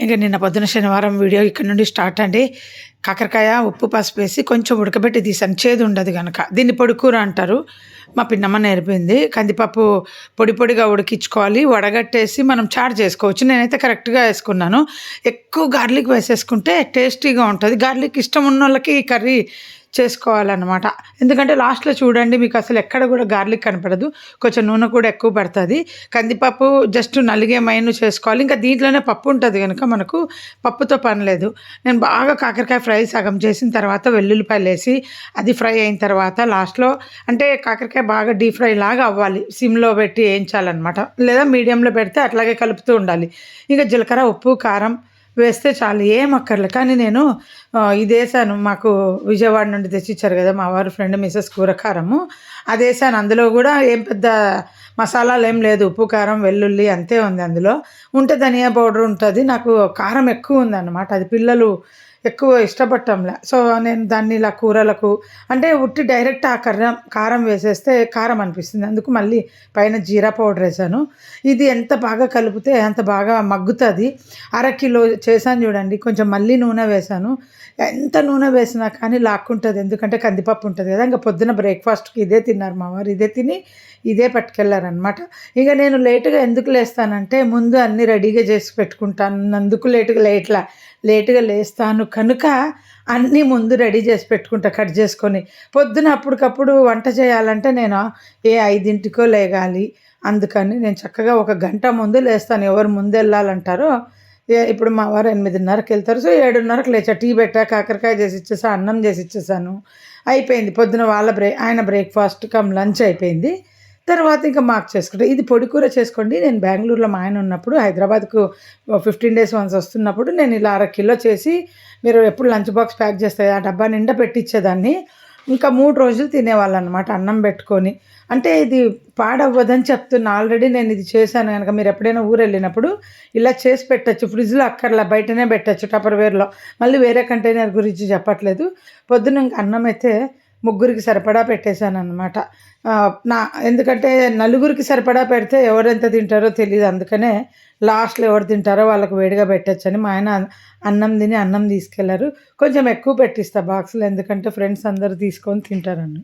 ఇంక నిన్న పొద్దున శనివారం వీడియో ఇక్కడ నుండి స్టార్ట్ అండి. కాకరకాయ ఉప్పు పసుపు వేసి కొంచెం ఉడకబెట్టి తీసాను, చేదు ఉండదు కనుక. దీన్ని పొడి కూర అంటారు, మా పిన్నమ్మ నేర్పింది. కందిపప్పు పొడి పొడిగా ఉడికించుకోవాలి, వడగట్టేసి మనం చారు చేసుకోవచ్చు. నేనైతే కరెక్ట్గా వేసుకున్నాను. ఎక్కువ గార్లిక్ వేసేసుకుంటే టేస్టీగా ఉంటుంది. గార్లిక్ ఇష్టం ఉన్న వాళ్ళకి ఈ కర్రీ చేసుకోవాలన్నమాట. ఎందుకంటే లాస్ట్లో చూడండి, మీకు అసలు ఎక్కడ కూడా గార్లిక్ కనపడదు. కొంచెం నూనె కూడా ఎక్కువ పడుతుంది. కందిపప్పు జస్ట్ నలిగే మైను చేసుకోవాలి. ఇంకా దీంట్లోనే పప్పు ఉంటుంది కనుక మనకు పప్పుతో పని లేదు. నేను బాగా కాకరకాయ ఫ్రై సగం చేసిన తర్వాత వెల్లుల్లిపాయలు వేసి అది ఫ్రై అయిన తర్వాత లాస్ట్లో, అంటే కాకరకాయ బాగా డీప్ ఫ్రై లాగా అవ్వాలి, సిమ్లో పెట్టి వేయించాలన్నమాట. లేదా మీడియంలో పెడితే అట్లాగే కలుపుతూ ఉండాలి. ఇక జీలకర్ర ఉప్పు కారం వేస్తే చాలు, ఏం అక్కర్లే. కానీ నేను ఇది వేసాను, మాకు విజయవాడ నుండి తెచ్చిచ్చారు కదా మా వారు ఫ్రెండ్ మిసెస్ కూరకారము, అది వేసాను. అందులో కూడా ఏం పెద్ద మసాలాలు ఏం లేదు, ఉప్పు కారం వెల్లుల్లి అంతే ఉంది. అందులో ఉంటే ధనియా పౌడర్ ఉంటుంది. నాకు కారం ఎక్కువ ఉందన్నమాట, అది పిల్లలు ఎక్కువ ఇష్టపడటంలే. సో నేను దాన్ని ఇలా కూరలకు అంటే ఉట్టి డైరెక్ట్ ఆ కారం వేసేస్తే కారం అనిపిస్తుంది. అందుకు మళ్ళీ పైన జీరా పౌడర్ వేసాను. ఇది ఎంత బాగా కలిపితే అంత బాగా మగ్గుతుంది. అరకిలో చేశాను చూడండి, కొంచెం మళ్ళీ నూనె వేసాను. ఎంత నూనె వేసినా కానీ లాక్కుంటుంది, ఎందుకంటే కందిపప్పు ఉంటుంది కదా. ఇంకా పొద్దున బ్రేక్ఫాస్ట్కి ఇదే తిన్నారు మా వారు, ఇదే తిని ఇదే పట్టుకెళ్ళారనమాట. ఇక నేను లేటుగా ఎందుకు లేస్తానంటే, ముందు అన్నీ రెడీగా చేసి పెట్టుకుంటాను. అందుకు లేటుగా లేస్తాను కనుక అన్నీ ముందు రెడీ చేసి పెట్టుకుంటా, కట్ చేసుకొని. పొద్దున అప్పటికప్పుడు వంట చేయాలంటే నేను 5ంటికో లేగాలి. అందుకని నేను చక్కగా ఒక గంట ముందు లేస్తాను. ఎవరు ముందు వెళ్ళాలంటారో, ఇప్పుడు మా వారు 8:30కి వెళ్తారు. సో 7:30కి లేచా, టీ పెట్టా, కాకరకాయ చేసి ఇచ్చేసా, అన్నం చేసి ఇచ్చేసాను. అయిపోయింది పొద్దున ఆయన బ్రేక్ఫాస్ట్ కమ్ లంచ్ అయిపోయింది. తర్వాత ఇంకా మాకు చేసుకుంటాం. ఇది పొడి కూర చేసుకోండి. నేను బెంగళూరులో మా ఆయన ఉన్నప్పుడు, హైదరాబాద్కు 15 డేస్ వన్స్ వస్తున్నప్పుడు నేను ఇలా అరకిలో చేసి, మీరు ఎప్పుడు లంచ్ బాక్స్ ప్యాక్ చేస్తే ఆ డబ్బా నిండా పెట్టించేదాన్ని. ఇంకా 3 రోజులు తినేవాళ్ళు అనమాట అన్నం పెట్టుకొని. అంటే ఇది పాడవ్వదని చెప్తున్నా. ఆల్రెడీ నేను ఇది చేశాను కనుక, మీరు ఎప్పుడైనా ఊరు వెళ్ళినప్పుడు ఇలా చేసి పెట్టచ్చు. ఫ్రిడ్జ్లో అక్కర్లా, బయటనే పెట్టచ్చు టపర్వేర్లో. మళ్ళీ వేరే కంటైనర్ గురించి చెప్పట్లేదు. పొద్దున్న ఇంక అన్నం అయితే ముగ్గురికి సరిపడా పెట్టేశానమాట. ఎందుకంటే నలుగురికి సరిపడా పెడితే ఎవరెంత తింటారో తెలీదు. అందుకనే లాస్ట్లో ఎవరు తింటారో వాళ్ళకి వేడిగా పెట్టచ్చని మా ఆయన అన్నం తిని అన్నం తీసుకెళ్లారు. కొంచెం ఎక్కువ పెట్టిస్తా బాక్సులు, ఎందుకంటే ఫ్రెండ్స్ అందరూ తీసుకొని తింటారని.